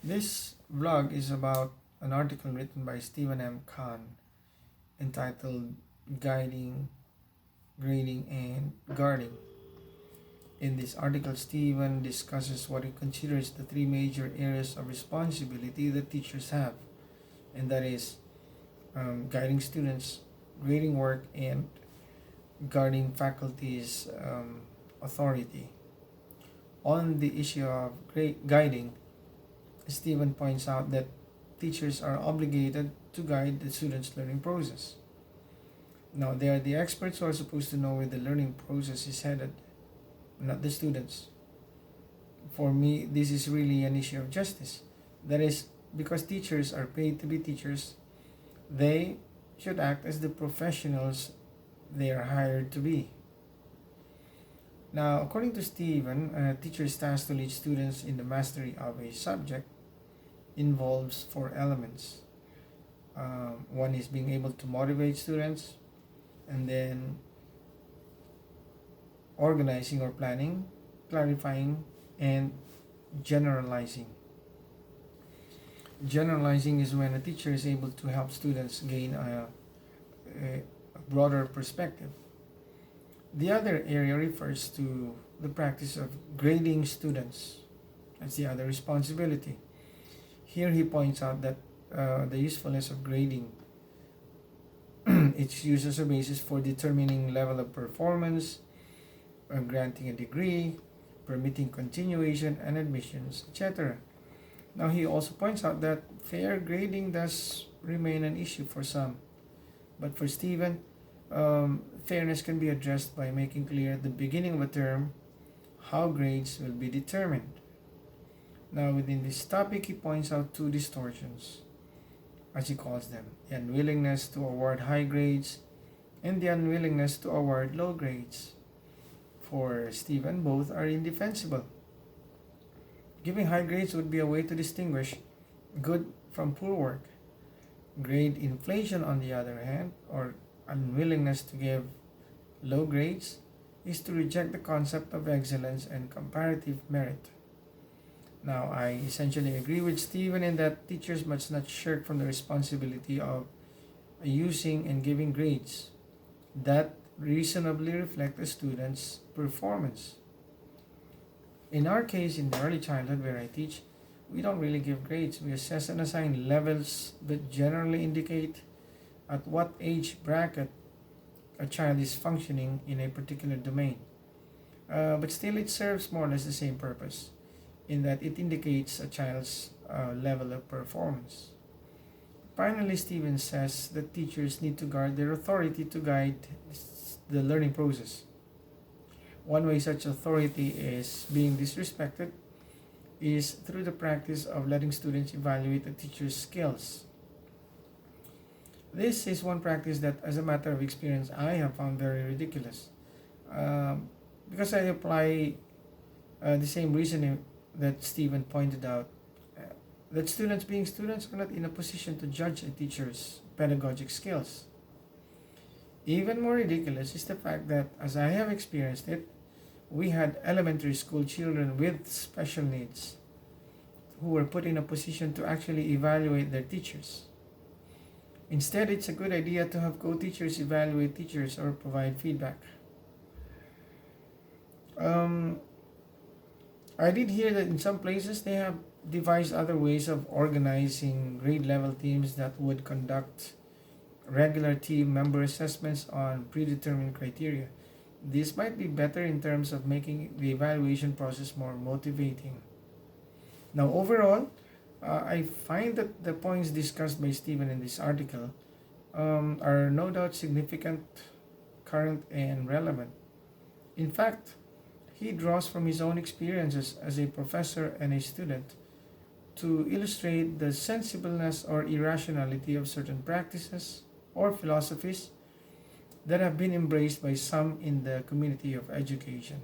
This vlog is about an article written by Stephen M. Cahn entitled Guiding, Grading, and Guarding. In this article, Stephen discusses what he considers the three major areas of responsibility that teachers have, and that is guiding students, grading work, and guarding faculty's authority. On the issue of guiding, Stephen points out that teachers are obligated to guide the students' learning process. Now, they are the experts who are supposed to know where the learning process is headed, not the students. For me, this is really an issue of justice. That is, because teachers are paid to be teachers, they should act as the professionals they are hired to be. Now, according to Stephen, a teacher's task to lead students in the mastery of a subject involves four elements. One is being able to motivate students, and then organizing or planning, clarifying, and generalizing. Generalizing is when a teacher is able to help students gain a broader perspective. The other area refers to the practice of grading students. That's the other responsibility. Here he points out that the usefulness of grading, its use as a basis for determining level of performance, granting a degree, permitting continuation and admissions, etc. Now he also points out that fair grading does remain an issue for some, but for Stephen, fairness can be addressed by making clear at the beginning of a term how grades will be determined. Now within this topic, he points out two distortions, as he calls them: the unwillingness to award high grades and the unwillingness to award low grades. For Stephen, both are indefensible. Giving high grades would be a way to distinguish good from poor work. Grade inflation, on the other hand, or unwillingness to give low grades, is to reject the concept of excellence and comparative merit. Now, I essentially agree with Stephen in that teachers must not shirk from the responsibility of using and giving grades that reasonably reflect a student's performance. In our case, in the early childhood where I teach, we don't really give grades. We assess and assign levels that generally indicate at what age bracket a child is functioning in a particular domain. But still, it serves more or less the same purpose in that it indicates a child's level of performance. Finally, Stevens says that teachers need to guard their authority to guide the learning process. One way such authority is being disrespected is through the practice of letting students evaluate a teacher's skills. This is one practice that, as a matter of experience, I have found very ridiculous. Because I apply the same reasoning that Stephen pointed out, that students being students are not in a position to judge a teacher's pedagogic skills. Even more ridiculous is the fact that, as I have experienced it, we had elementary school children with special needs who were put in a position to actually evaluate their teachers. Instead, it's a good idea to have co-teachers evaluate teachers or provide feedback. I did hear that in some places they have devised other ways of organizing grade level teams that would conduct regular team member assessments on predetermined criteria. This might be better in terms of making the evaluation process more motivating. Now, overall, I find that the points discussed by Stephen in this article are no doubt significant, current, and relevant. In fact, he draws from his own experiences as a professor and a student to illustrate the sensibleness or irrationality of certain practices or philosophies that have been embraced by some in the community of education.